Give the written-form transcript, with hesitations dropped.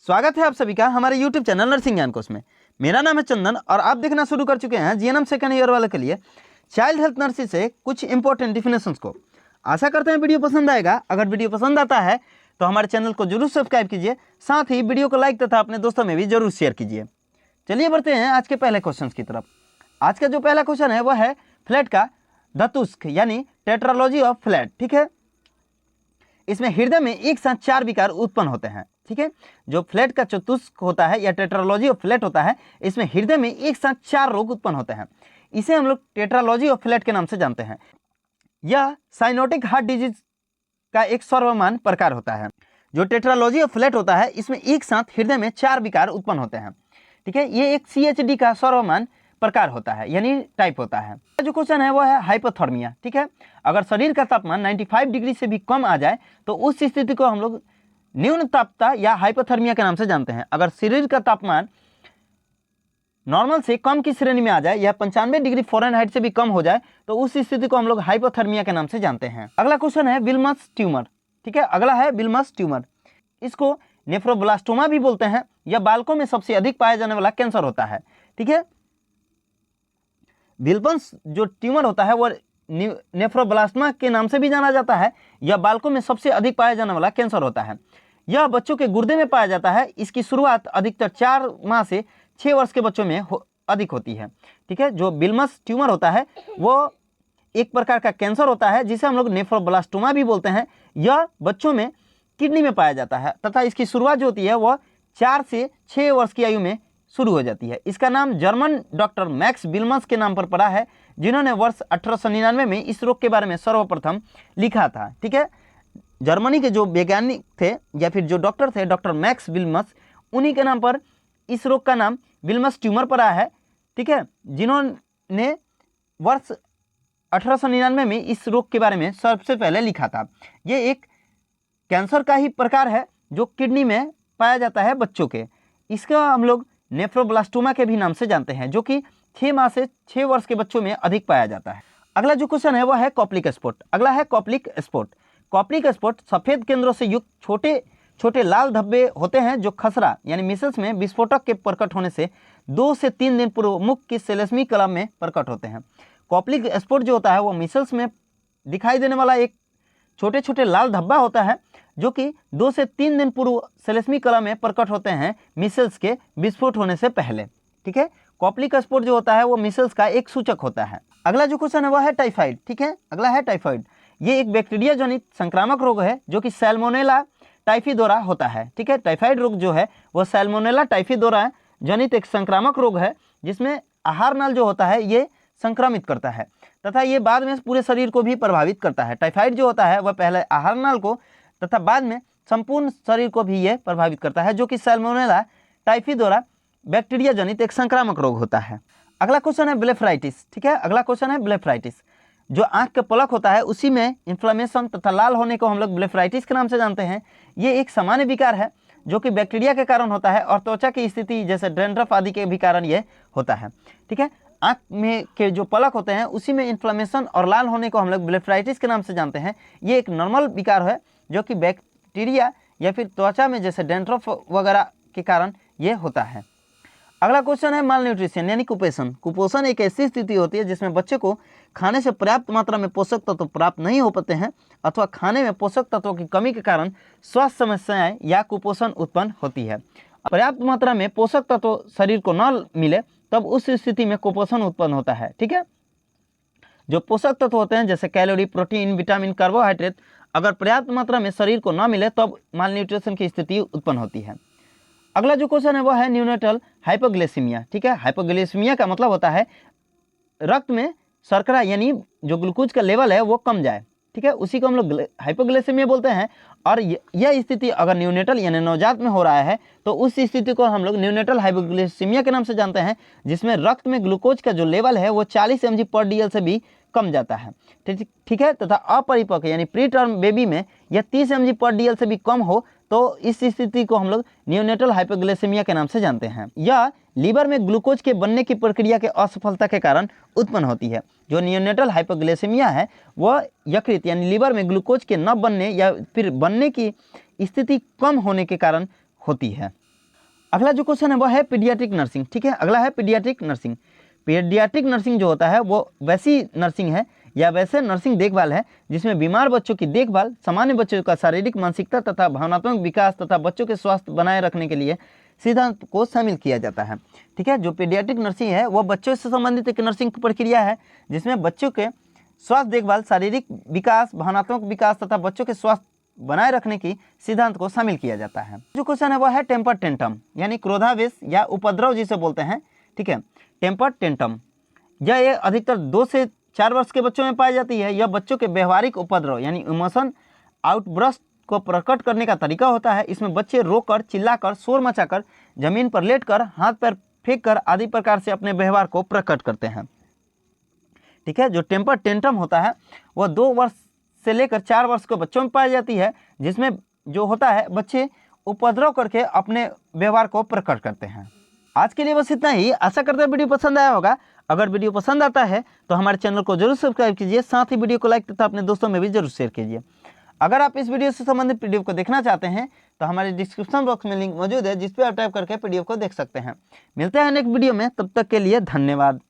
स्वागत है आप सभी का हमारे YouTube चैनल नर्सिंग ज्ञान कोश में। मेरा नाम है चंदन और आप देखना शुरू कर चुके हैं जीएनएम सेकेंड ईयर वाले के लिए चाइल्ड हेल्थ नर्सिंग से कुछ इंपॉर्टेंट डिफिनेशंस को। आशा करते हैं वीडियो पसंद आएगा। अगर वीडियो पसंद आता है तो हमारे चैनल को जरूर सब्सक्राइब कीजिए, साथ ही वीडियो को लाइक तथा अपने दोस्तों में भी जरूर शेयर कीजिए। चलिए बढ़ते हैं आज के पहले क्वेश्चन की तरफ। आज का जो पहला क्वेश्चन है वह है फ्लैट का धतुस्क यानी टेट्रालॉजी ऑफ फ्लैट। ठीक है, इसमें हृदय में एक साथ 4 विकार उत्पन्न होते हैं। ठीक है, जो फ्लैट का चतुष्क होता है या टेट्रालॉजी ऑफ फ्लैट होता है, इसमें हृदय में एक साथ 4 रोग उत्पन्न होते हैं। इसे हम लोग टेट्रालॉजी ऑफ फ्लैट के नाम से जानते हैं। यह साइनोटिक हार्ट डिजीज का एक सर्वमान्य प्रकार होता है। जो टेट्रालॉजी ऑफ फ्लैट होता है, इसमें एक साथ हृदय में 4 विकार उत्पन्न होते हैं। ठीक है, ये एक CHD का सर्वमान्य प्रकार होता है यानी टाइप होता है। जो क्वेश्चन है वो है हाइपोथर्मिया। ठीक है, अगर शरीर का तापमान 95 डिग्री से भी कम आ जाए तो उस स्थिति को हम लोग न्यून तापता या हाइपोथर्मिया के नाम से जानते हैं। अगर शरीर का तापमान नॉर्मल से कम की श्रेणी में आ जाए या 95 डिग्री फ़ारेनहाइट से भी कम हो जाए तो उस स्थिति को हम लोग हाइपोथर्मिया के नाम से जानते हैं। अगला क्वेश्चन है विल्मस ट्यूमर। ठीक है, अगला है विल्मस ट्यूमर। इसको नेफ्रोब्लास्टोमा भी बोलते हैं। यह बालकों में सबसे अधिक पाया जाने वाला कैंसर होता है। ठीक है, विल्मस जो ट्यूमर होता है वो नेफ्रोब्लास्टोमा के नाम से भी जाना जाता है। यह बालकों में सबसे अधिक पाया जाने वाला कैंसर होता है। यह बच्चों के गुर्दे में पाया जाता है। इसकी शुरुआत अधिकतर 4 माह से 6 वर्ष के बच्चों में अधिक होती है। ठीक है, जो विल्मस ट्यूमर होता है वो एक प्रकार का कैंसर होता है जिसे हम लोग नेफ्रोब्लास्टोमा भी बोलते हैं। यह बच्चों में किडनी में पाया जाता है तथा इसकी शुरुआत जो होती है वह 4 से 6 वर्ष की आयु में शुरू हो जाती है। इसका नाम जर्मन डॉक्टर मैक्स विल्मस के नाम पर पड़ा है, जिन्होंने वर्ष 1899 में इस रोग के बारे में सर्वप्रथम लिखा था। ठीक है, जर्मनी के जो वैज्ञानिक थे या फिर जो डॉक्टर थे, डॉक्टर मैक्स विल्मस, उन्हीं के नाम पर इस रोग का नाम विल्मस ट्यूमर पड़ा है। ठीक है, जिन्होंने वर्ष 1899 में इस रोग के बारे में सबसे पहले लिखा था। ये एक कैंसर का ही प्रकार है जो किडनी में पाया जाता है बच्चों के। इसका हम लोग नेफ्रोब्लास्टोमा के भी नाम से जानते हैं, जो कि 6 माह से 6 वर्ष के बच्चों में अधिक पाया जाता है। अगला जो क्वेश्चन है वह है कॉप्लिक स्पॉट। अगला है कॉप्लिक स्पॉट। कॉप्लिक स्पॉट सफ़ेद केंद्रों से युक्त छोटे छोटे लाल धब्बे होते हैं जो खसरा यानी मिसल्स में विस्फोटक के प्रकट होने से 2 से 3 दिन पूर्व मुख की सेलेस्मी कला में प्रकट होते हैं। कॉप्लिक स्पॉट जो होता है वो मिसल्स में दिखाई देने वाला एक छोटे छोटे लाल धब्बा होता है जो कि 2 से 3 दिन पूर्व सेलेस्मी कला में प्रकट होते हैं मिसल्स के विस्फोट होने से पहले। ठीक है, कॉप्लिक स्पॉट जो होता है वो मिसल्स का एक सूचक होता है। अगला जो क्वेश्चन है वह है टाइफाइड। ठीक है, अगला है टाइफाइड। ये एक बैक्टीरिया जनित संक्रामक रोग है जो कि सैल्मोनेला टाइफिडोरा होता है। ठीक है, टाइफाइड रोग जो है वह सैल्मोनेला टाइफिडोरा जनित एक संक्रामक रोग है जिसमें आहार नल जो होता है ये संक्रमित करता है तथा ये बाद में पूरे शरीर को भी प्रभावित करता है। टाइफाइड जो होता है वह पहले आहार नल को तथा बाद में संपूर्ण शरीर को भी ये प्रभावित करता है, जो कि सैल्मोनेला टाइफिडोरा बैक्टीरिया जनित एक संक्रामक रोग होता है। अगला क्वेश्चन है ब्लेफराइटिस। ठीक है, अगला क्वेश्चन है ब्लेफराइटिस। जो आंख का पलक होता है उसी में इन्फ्लेमेशन तथा लाल होने को हम लोग ब्लेफराइटिस के नाम से जानते हैं। ये एक सामान्य विकार है जो कि बैक्टीरिया के कारण होता है और त्वचा की स्थिति जैसे डैंड्रफ आदि के भी कारण ये होता है। ठीक है, आँख में के जो पलक होते हैं उसी में इन्फ्लेमेशन और लाल होने को हम लोग ब्लेफराइटिस के नाम से जानते हैं। ये एक नॉर्मल विकार है जो कि बैक्टीरिया या फिर त्वचा में जैसे डैंड्रफ वगैरह के कारण ये होता है। अगला क्वेश्चन है माल न्यूट्रिशन यानी कुपोषण। कुपोषण एक ऐसी स्थिति होती है जिसमें बच्चे को खाने से पर्याप्त मात्रा में पोषक तत्व प्राप्त नहीं हो पाते हैं अथवा खाने में पोषक तत्वों की कमी के कारण स्वास्थ्य समस्याएं या कुपोषण उत्पन्न होती है। पर्याप्त मात्रा में पोषक तत्व शरीर को न मिले तब उस स्थिति में कुपोषण उत्पन्न होता है। ठीक है, जो पोषक तत्व होते हैं जैसे कैलोरी, प्रोटीन, विटामिन, कार्बोहाइड्रेट अगर पर्याप्त मात्रा में शरीर को न मिले तब माल न्यूट्रिशन की स्थिति उत्पन्न होती है। अगला जो क्वेश्चन है वह है न्यूनेटल हाइपोग्लाइसेमिया। ठीक है, हाइपोग्लाइसेमिया का मतलब होता है रक्त में शर्करा यानी जो ग्लूकोज का लेवल है वो कम जाए। ठीक है, उसी को हम लोग हाइपोग्लाइसेमिया बोलते हैं। और यह स्थिति अगर न्यूनेटल यानी नवजात में हो रहा है तो उस स्थिति को हम लोग न्यूनेटल हाइपोग्लाइसेमिया के नाम से जानते हैं, जिसमें रक्त में ग्लूकोज का जो लेवल है वो 40 mg/dl से भी कम जाता है। ठीक है, तथा अपरिपक्व यानी प्री टर्म बेबी में यह 30 mg/dl से भी कम हो तो इस स्थिति को हम लोग न्यूनेटल हाइपोग्लाइसेमिया के नाम से जानते हैं। यह लीवर में ग्लूकोज के बनने की प्रक्रिया के असफलता के कारण उत्पन्न होती है। जो न्यूनेटल हाइपोग्लाइसेमिया है वह यकृत यानी लीवर में ग्लूकोज के न बनने या फिर बनने की स्थिति कम होने के कारण होती है। अगला जो क्वेश्चन है वो है पीडियाट्रिक नर्सिंग। ठीक है, अगला है पीडियाट्रिक नर्सिंग। पीडियाट्रिक नर्सिंग जो होता है वो वैसी नर्सिंग है या वैसे नर्सिंग देखभाल है जिसमें बीमार बच्चों की देखभाल, सामान्य बच्चों का शारीरिक, मानसिकता तथा भावनात्मक विकास तथा बच्चों के स्वास्थ्य बनाए रखने के लिए सिद्धांत को शामिल किया जाता है। ठीक है, जो पीडियाट्रिक नर्सिंग है वो बच्चों से संबंधित एक नर्सिंग प्रक्रिया है जिसमें बच्चों के स्वास्थ्य देखभाल, शारीरिक विकास, भावनात्मक विकास तथा बच्चों के स्वास्थ्य बनाए रखने की सिद्धांत को शामिल किया जाता है। जो क्वेश्चन है वो है टेम्पर टेंटम यानी क्रोधावेश या उपद्रव जिसे बोलते हैं। ठीक है, टेम्पर टेंटम यह अधिकतर 2 से 4 वर्ष के बच्चों में पाई जाती है। यह बच्चों के व्यवहारिक उपद्रव यानी इमोशन आउटब्रस्ट को प्रकट करने का तरीका होता है। इसमें बच्चे रोकर, चिल्लाकर, शोर मचाकर, जमीन पर लेटकर, हाथ पैर फेंक कर आदि प्रकार से अपने व्यवहार को प्रकट करते हैं। ठीक है, जो टेम्पर टेंटम होता है वह 2 वर्ष से लेकर 4 वर्ष के बच्चों में पाई जाती है, जिसमें जो होता है बच्चे उपद्रव करके अपने व्यवहार को प्रकट करते हैं। आज के लिए बस इतना ही। आशा करते हैं वीडियो पसंद आया होगा। अगर वीडियो पसंद आता है तो हमारे चैनल को जरूर सब्सक्राइब कीजिए, साथ ही वीडियो को लाइक तथा अपने दोस्तों में भी जरूर शेयर कीजिए। अगर आप इस वीडियो से संबंधित पीडीएफ को देखना चाहते हैं तो हमारे डिस्क्रिप्शन बॉक्स में लिंक मौजूद है जिस पर आप टाइप करके पीडीएफ को देख सकते हैं। मिलते हैं नेक्स्ट वीडियो में, तब तक के लिए धन्यवाद।